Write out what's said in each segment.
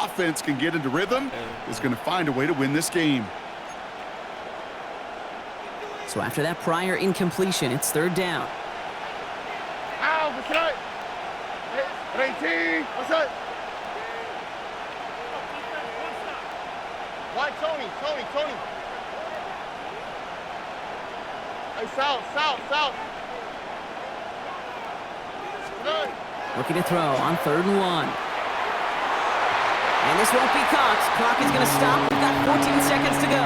offense can get into rhythm, is going to find a way to win this game. So after that prior incompletion, it's third down. Ow, what's up? 18, what's up? Why, Tony? Hey, south. Good. Looking to throw on 3rd and 1. And this won't be caught. Clock is going to stop. We've got 14 seconds to go.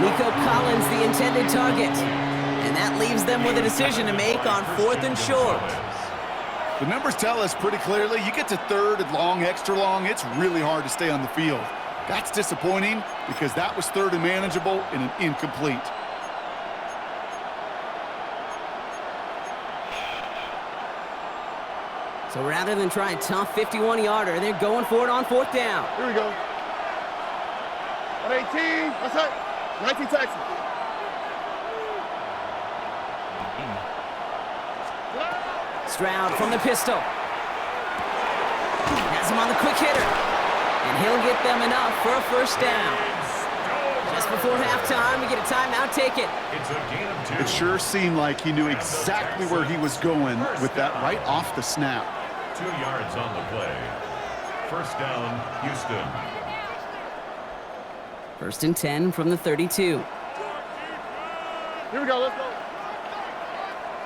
Nico Collins, the intended target. And that leaves them with a decision to make on 4th and short. The numbers tell us pretty clearly, you get to 3rd and long, extra long, it's really hard to stay on the field. That's disappointing because that was 3rd and manageable and an incomplete. So rather than try a tough 51-yarder, they're going for it on 4th down. Here we go. 18, what's up? 19 Texas. Stroud from the pistol. Has him on the quick hitter. And he'll get them enough for a 1st down. Just before halftime, we get a timeout. Take it. It's a gain of 2. It sure seemed like he knew exactly where he was going with that right off the snap. 2 yards on the play. 1st down, Houston. 1st and 10 from the 32. Here we go, let's go.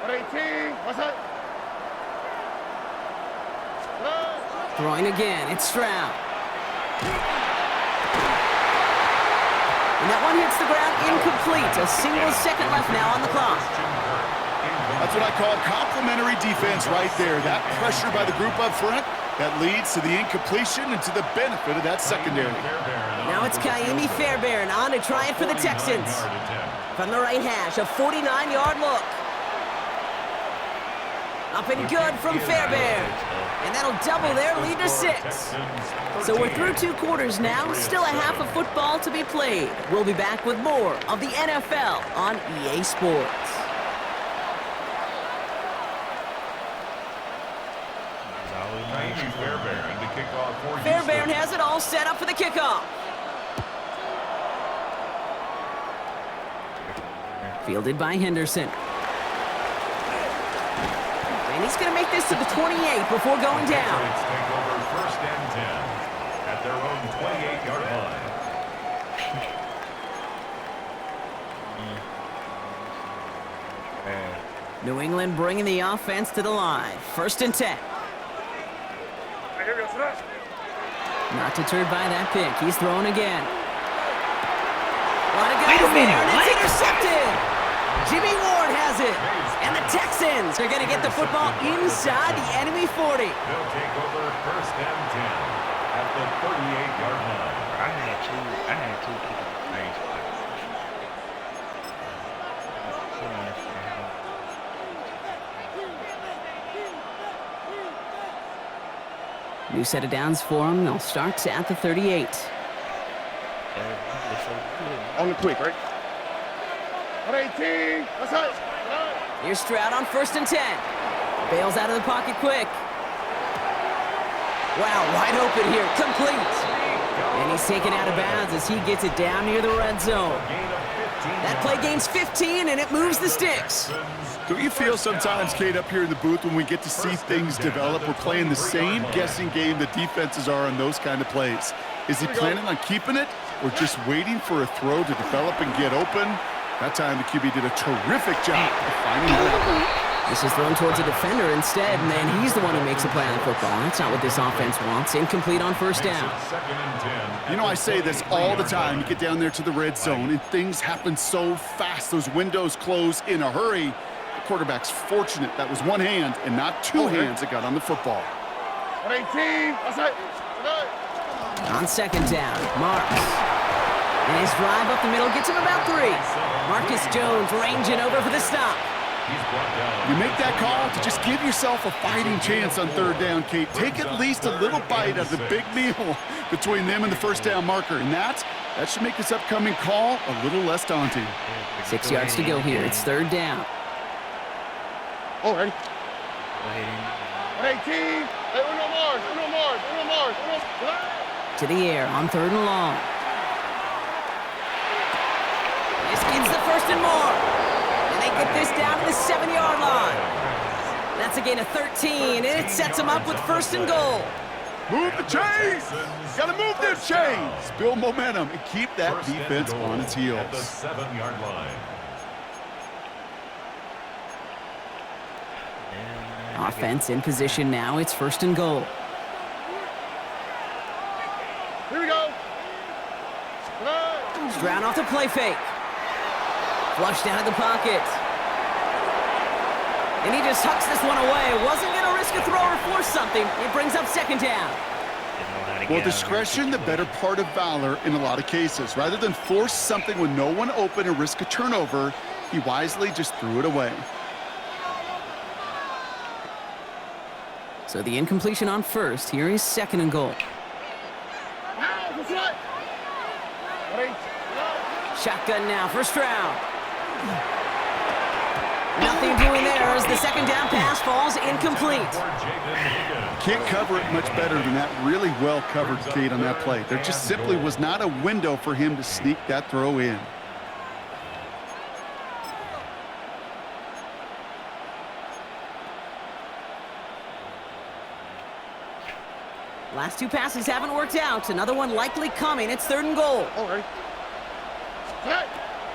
18, what's up? Throwing again, it's Stroud. And that one hits the ground incomplete. A single second left now on the clock. That's what I call complimentary defense right there. That pressure by the group up front, that leads to the incompletion and to the benefit of that secondary. Now it's Kaimi Fairbairn on to try it for the Texans. From the right hash, a 49-yard look. Up and good from Fairbairn. And that'll double their lead to 6. So we're through 2 quarters now. Still a half of football to be played. We'll be back with more of the NFL on EA Sports. Fairbairn has it all set up for the kickoff. Fielded by Henderson. And he's going to make this to the 28 before going down. Take over 1st and 10 at their own 28-yard line. New England bringing the offense to the line. 1st and 10. Not deterred by that pick. He's throwing again. Wait a minute. It's intercepted. Jimmy Ward has it. And the Texans are going to get the football inside the enemy 40. They'll take over 1st and 10 at the 38-yard line. I had two people in the same spot. New set of downs for them. They'll start at the 38. On the quick, right? 18, what's up? Here's Stroud on 1st and 10. Bails out of the pocket quick. Wow, wide open here, complete. And he's taken out of bounds as he gets it down near the red zone. That play gains 15, and it moves the sticks. Don't you feel sometimes, Kate, up here in the booth when we get to see things develop, we're playing the same guessing game the defenses are on those kind of plays? Is he planning on keeping it or just waiting for a throw to develop and get open? That time the QB did a terrific job of finding it. This is thrown towards a defender instead, and then he's the one who makes a play on the football. That's not what this offense wants. Incomplete on 1st down. You know, I say this all the time. You get down there to the red zone, and things happen so fast. Those windows close in a hurry. The quarterback's fortunate that was one hand and not two hands that got on the football. 18, that's it. On 2nd down, Marks. And his drive up the middle gets him about 3. Marcus Jones ranging over for the stop. You make that call to just give yourself a fighting chance on 3rd down, Kate. Take at least a little bite out of the big meal between them and the 1st down marker. And that should make this upcoming call a little less daunting. 6 yards to go here. It's 3rd down. Oh, ready? 18. Hey, Uno Mars. To the air on 3rd and long. This gives the 1st and more. And they get this down to the 7-yard line. That's a gain of 13, and it sets them up with 1st and goal. Move the chains! Gotta move them chains! Build momentum and keep that First and defense goal on its at the heels. 7-yard line. Offense in position now. It's 1st and goal. Here we go. Stroud off the play fake. Flushed out of the pocket. And he just hucks this one away. Wasn't going to risk a throw or force something. It brings up 2nd down. Well, discretion, the better part of valor in a lot of cases. Rather than force something with no one open and risk a turnover, he wisely just threw it away. So the incompletion on 1st. Here is 2nd and goal. Shotgun now for Stroud. Nothing doing there as the 2nd down pass falls incomplete. Can't cover it much better than that really well covered Kate on that play. There just simply was not a window for him to sneak that throw in. Last 2 passes haven't worked out. Another one likely coming. It's 3rd and goal. All right.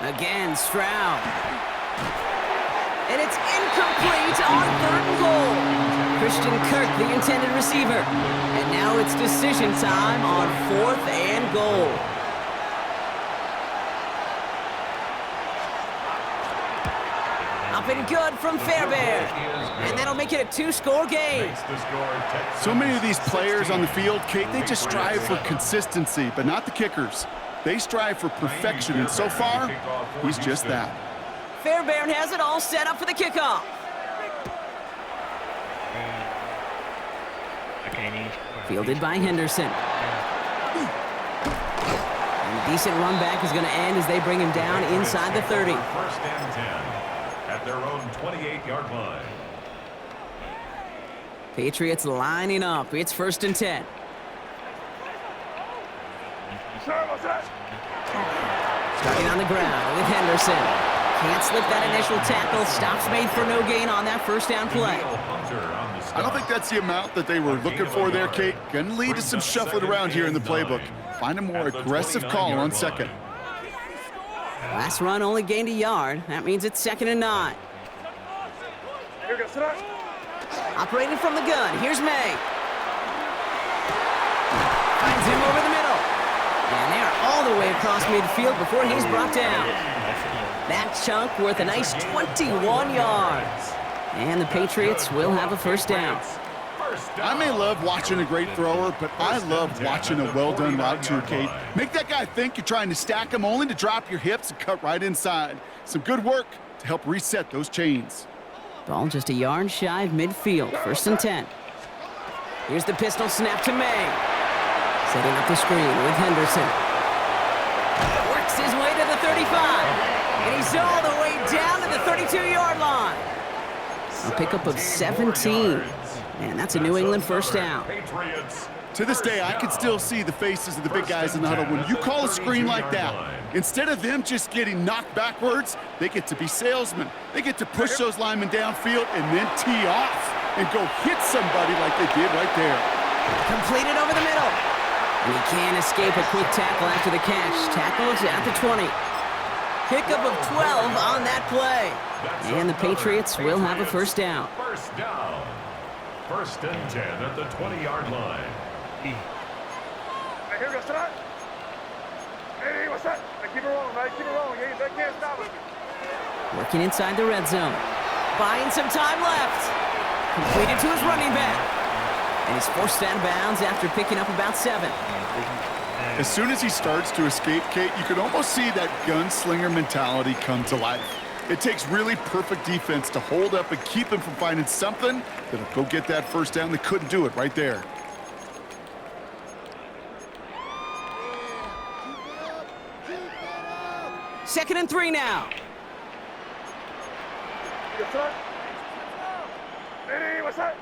Again, Stroud. And it's incomplete on 3rd and goal. Christian Kirk, the intended receiver. And now it's decision time on 4th and goal. Up and good from Fairbairn. And that'll make it a 2-score game. So many of these players on the field, Kate, they just strive for consistency, but not the kickers. They strive for perfection, and so far, he's just that. Fairbairn has it all set up for the kickoff. Fielded by Henderson. And a decent run back is going to end as they bring him down inside the 30. 1st and 10 at their own 28-yard line. Patriots lining up. It's 1st and 10. Starting on the ground with Henderson. Can't slip that initial tackle. Stops made for no gain on that 1st down play. I don't think that's the amount that they were looking for there, Kate. Gonna lead to some shuffling around here in the playbook. Find a more aggressive call on 2nd. Last run only gained a yard. That means it's 2nd and 9. Operating from the gun. Here's May. Finds him over the middle. And they are all the way across midfield before he's brought down. That chunk worth a nice 21 yards. And the Patriots will have a 1st down. I may love watching a great thrower, but I love watching a well-done route too, Kate. Make that guy think you're trying to stack him only to drop your hips and cut right inside. Some good work to help reset those chains. Ball just a yard shy of midfield. 1st and 10. Here's the pistol snap to May. Setting up the screen with Henderson. Works his way to the 35. And he's all the way down to the 32-yard line. A pickup of 17. And that's a New England 1st down. To this day, I can still see the faces of the big guys in the huddle. When you call a screen like that, instead of them just getting knocked backwards, they get to be salesmen. They get to push those linemen downfield and then tee off and go hit somebody like they did right there. Completed over the middle. And he can't escape a quick tackle after the catch. Tackles at the 20. Pickup of 12 on that play. And the Patriots will have a 1st down. 1st down. 1st and 10 at the 20-yard line. Hey, here we go, start. Hey, what's that? Hey, keep it rolling, man. Keep it rolling. They can't stop us. Working inside the red zone. Buying some time left. Completed to his running back. And he's forced out of bounds after picking up about 7. As soon as he starts to escape, Kate, you can almost see that gunslinger mentality come to life. It takes really perfect defense to hold up and keep him from finding something that'll go get that 1st down. They couldn't do it right there. Second and 3 now. Yes, sir. Hey, what's that?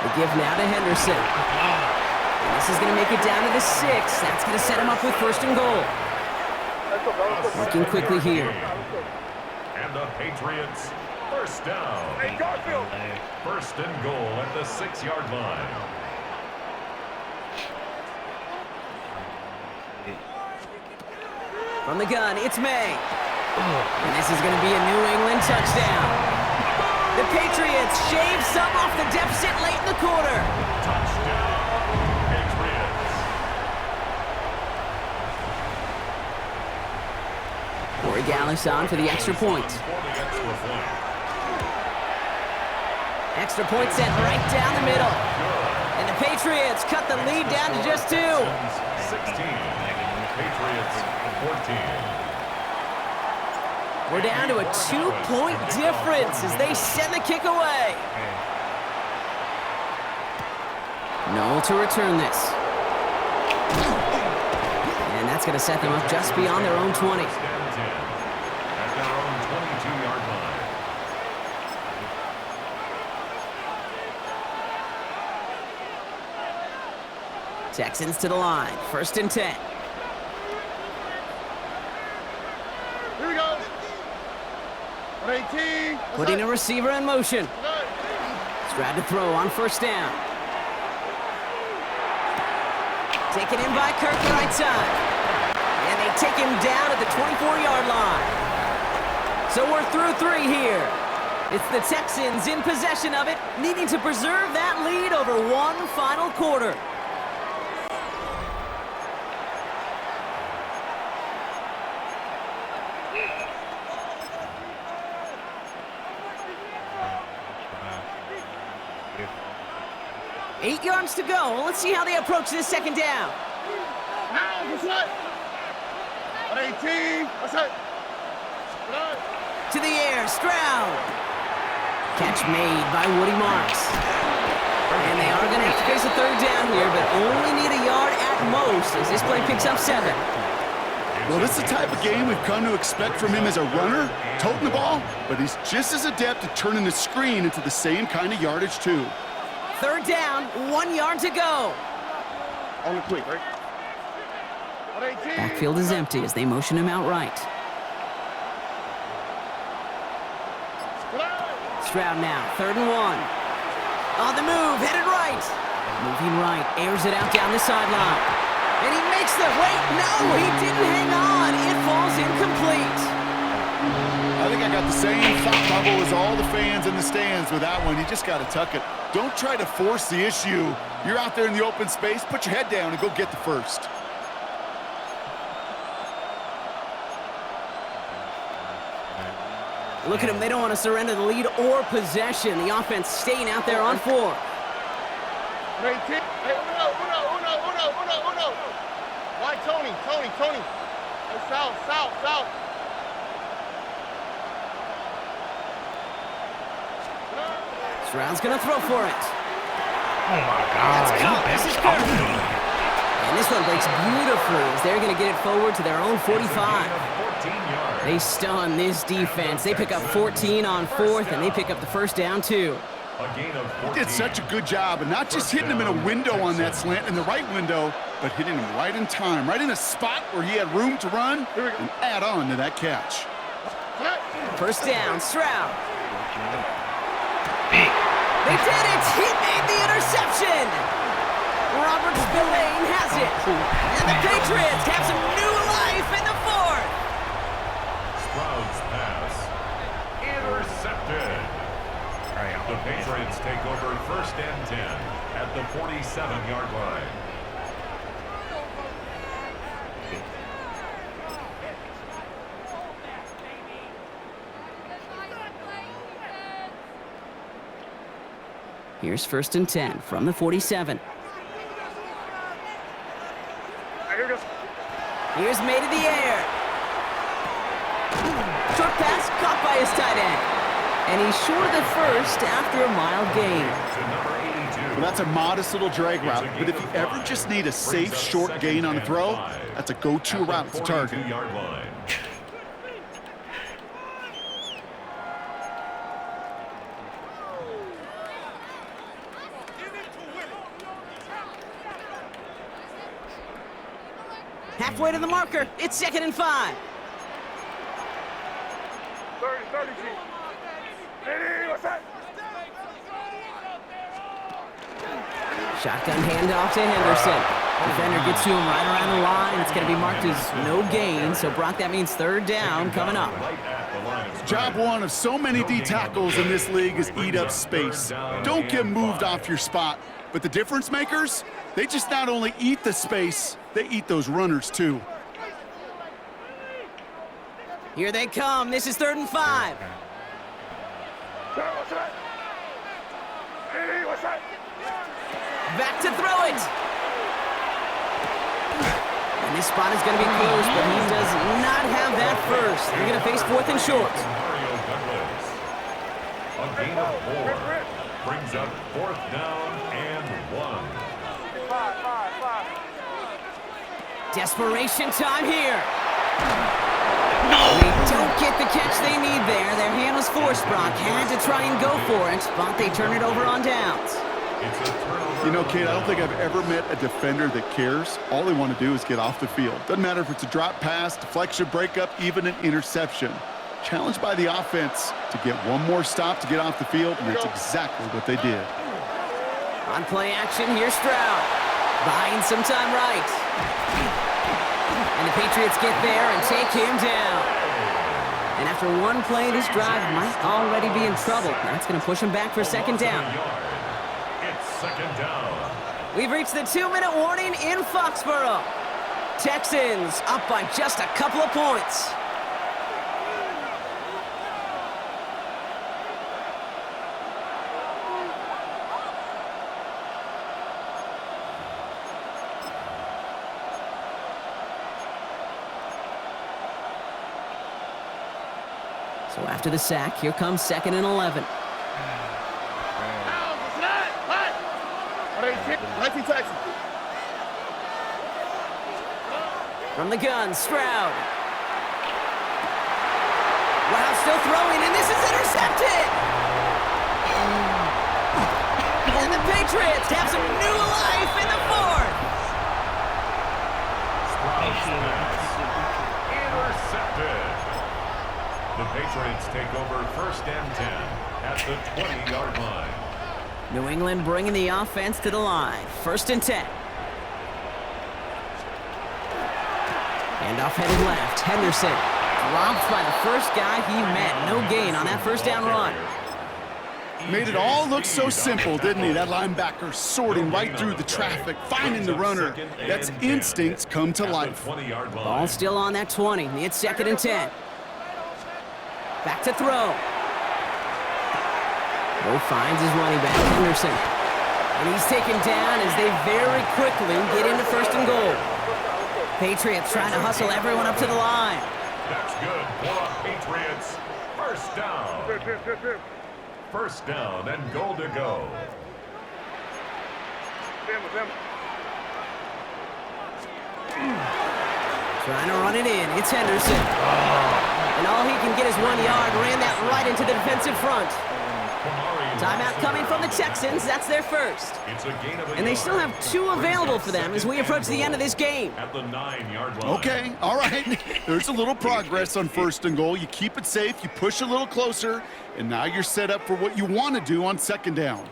The give now to Henderson. And this is going to make it down to the 6. That's going to set him up with first and goal. Working quickly here. And the Patriots, first down. Hey, Garfield! First and goal at the 6-yard line. From the gun, it's May. And this is going to be a New England touchdown. The Patriots shave some off the deficit late in the quarter. Touchdown, Patriots. Corey Gallis on for the extra point. Extra point sent right down the middle. And the Patriots cut the lead down to just 2. 16. Patriots 14. We're down to a 2-point difference as they send the kick away. Noel to return this. And that's going to set them up just beyond their own 20. At their own 22-yard line. Texans to the line. First and 10. Here we go. 18. Putting a receiver in motion. Stroud to throw on first down. Taken in by Kirk right side. And they take him down at the 24-yard line. So we're through 3 here. It's the Texans in possession of it, needing to preserve that lead over one final quarter. Eight yards to go. Let's see how they approach this second down. Now, what's that? 18. What's that? To the air, Stroud. Catch made by Woody Marks. And they are going to have to face a third down here, but only need a yard at most as this play picks up 7. Well, this is the type of game we've come to expect from him as a runner, toting the ball, but he's just as adept at turning the screen into the same kind of yardage, too. Third down, 1 yard to go. On the quick, right? Backfield is empty as they motion him out right. Stroud now, 3rd and 1. On the move, headed right. Moving right, airs it out down the sideline. And he makes the, wait, no, he didn't hang on. It falls incomplete. I think I got the same thought bubble as all the fans in the stands with that one. You just got to tuck it. Don't try to force the issue. You're out there in the open space, put your head down and go get the first. Look at them, they don't want to surrender the lead or possession. The offense staying out there on 4. 18. Hey, uno. Why, Tony? Hey, south. Stroud's going to throw for it. Oh my God. This is good. And this one breaks beautifully as they're going to get it forward to their own 45. They stun this defense. They pick up 14 on 4th, and they pick up the first down, too. He did such a good job, and not just hitting him in a window on that slant, in the right window, but hitting him right in time, right in a spot where he had room to run and add on to that catch. First down, Stroud. They did it! He made the interception! Robert Spillane has it. And the Patriots have some new life in the 4th. Stroud's pass intercepted. The Patriots take over first and 10 at the 47-yard line. Here's first and 10 from the 47. Here's made in the air. Short pass caught by his tight end. And he's short of the first after a mild gain. Well, that's a modest little drag route, but if you ever just need a safe, short gain on a throw, that's a go-to route to target. Halfway to the marker. It's 2nd and 5. 30, G. Hey, what's that? Shotgun handoff to Henderson. Defender gets to him right around the line. It's going to be marked as no gain. So, Brock, that means 3rd down coming up. Job one of so many D tackles in this league is eat up space. Don't get moved off your spot. But the difference makers, they just not only eat the space, they eat those runners too. Here they come. This is 3rd and 5. What's that? Hey, what's that? Back to throw it. And this spot is going to be close, but he does not have that first. They're going to face 4th and short. A gain of 4 brings up 4th down and 1. 5. Desperation time here. They don't get the catch they need there. Their hand was forced, Brock. Had to try and go for it, but they turn it over on downs. You know, Kate, I don't think I've ever met a defender that cares. All they want to do is get off the field. Doesn't matter if it's a drop pass, deflection, breakup, even an interception. Challenged by the offense to get one more stop to get off the field, and that's exactly what they did. On play action, here's Stroud. Buying some time right. And the Patriots get there and take him down. And after one play, this drive might already be in trouble. That's going to push him back for 2nd down. It's 2nd down. We've reached the 2-minute warning in Foxborough. Texans up by just a couple of points. So after the sack, here comes 2nd and 11. From the gun, Stroud. Wow, still throwing, and this is intercepted! And the Patriots have some new life in the 4th! Intercepted. The Patriots take over 1st and 10 at the 20-yard line. New England bringing the offense to the line. 1st and 10. Handoff headed left. Henderson dropped by the first guy he met. No gain on that 1st down run. Made it all look so simple, didn't he? That linebacker sorting right through the traffic, finding the runner. That's instincts come to life. Ball still on that 20. It's 2nd and 10. Back to throw. Bo finds his running back, Henderson. And he's taken down as they very quickly get into 1st and goal. Patriots trying to hustle everyone up to the line. That's good for Patriots. 1st down. 1st down and goal to go. Trying to run it in. It's Henderson. And all he can get is 1 yard. Ran that right into the defensive front. Timeout coming from the Texans. That's their first. And they still have 2 available for them as we approach the end of this game. At the 9-yard line. Okay, all right. There's a little progress on 1st and goal. You keep it safe, you push a little closer, and now you're set up for what you want to do on 2nd down.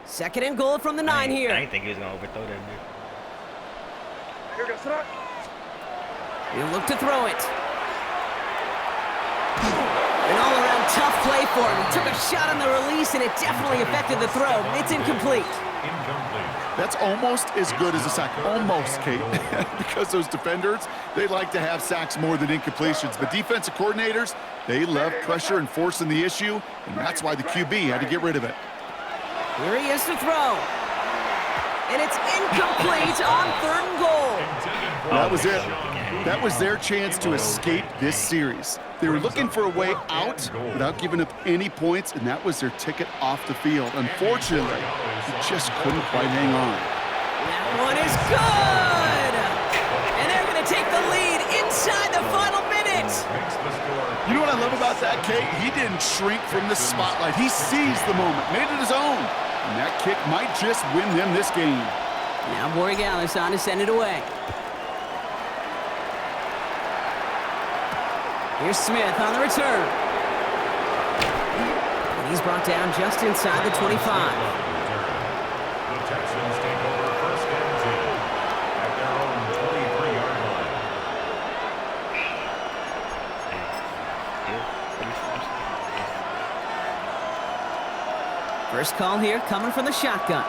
2nd and goal from the 9 here. I didn't think he was going to overthrow that dude. He'll look to throw it. An all-around tough play for him. He took a shot on the release, and it definitely affected the throw. It's incomplete. That's almost as good as a sack. Almost, Kate. Because those defenders, they like to have sacks more than incompletions. But defensive coordinators, they love pressure and forcing the issue, and that's why the QB had to get rid of it. Here he is to throw. And it's incomplete on 3rd and goal. That was it. That was their chance to escape this series. They were looking for a way out without giving up any points, and that was their ticket off the field. Unfortunately, they just couldn't quite hang on. That one is good! And they're going to take the lead inside the final minute. You know what I love about that, Kate? He didn't shrink from the spotlight. He seized the moment, made it his own. And that kick might just win them this game. Now Borregales on to send it away. Here's Smith on the return. And he's brought down just inside the 25. The Texans take over first and 10 at their own 23-yard line. First call here coming from the shotgun.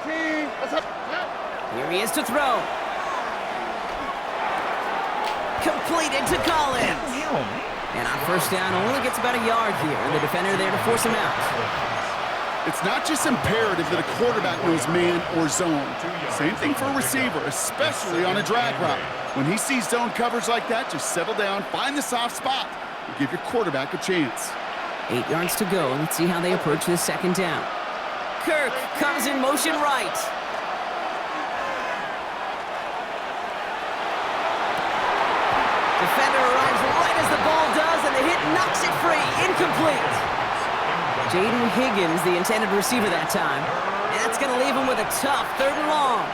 18. What's up? Here he is to throw. Completed to Collins. And on first down, only gets about a yard here. And the defender there to force him out. It's not just imperative that a quarterback knows man or zone. Same thing for a receiver, especially on a drag route. When he sees zone coverage like that, just settle down, find the soft spot, and give your quarterback a chance. 8 yards to go. Let's see how they approach this second down. Kirk comes in motion right. Defender arrives right as the ball does, and the hit knocks it free. Incomplete. Jaden Higgins, the intended receiver that time. And that's going to leave him with a tough 3rd and long.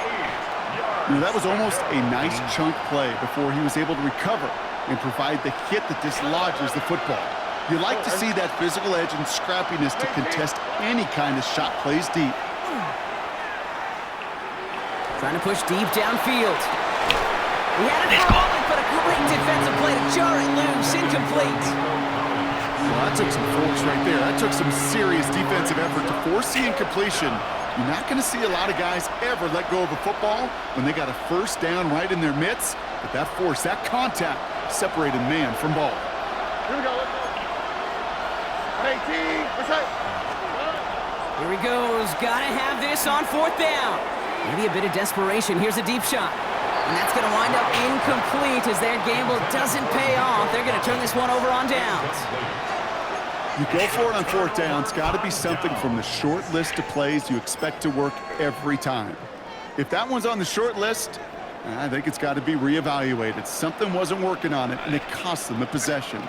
You know, that was almost a nice chunk play before he was able to recover and provide the hit that dislodges the football. You like to see that physical edge and scrappiness to contest any kind of shot plays deep. Trying to push deep downfield. He had it for a moment, but a great defensive play to jar it loose. Incomplete. Well, that took some force right there. That took some serious defensive effort to force the incompletion. You're not going to see a lot of guys ever let go of a football when they got a first down right in their midst. But that force, that contact, separated man from ball. Here we go. 18. What's up? Here he goes. Gotta have this on 4th down. Maybe a bit of desperation. Here's a deep shot. And that's going to wind up incomplete as their gamble doesn't pay off. They're going to turn this one over on downs. You go for it on 4th down. It's got to be something from the short list of plays you expect to work every time. If that one's on the short list, I think it's got to be reevaluated. Something wasn't working on it, and it cost them a possession.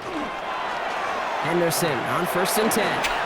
Henderson on 1st and 10.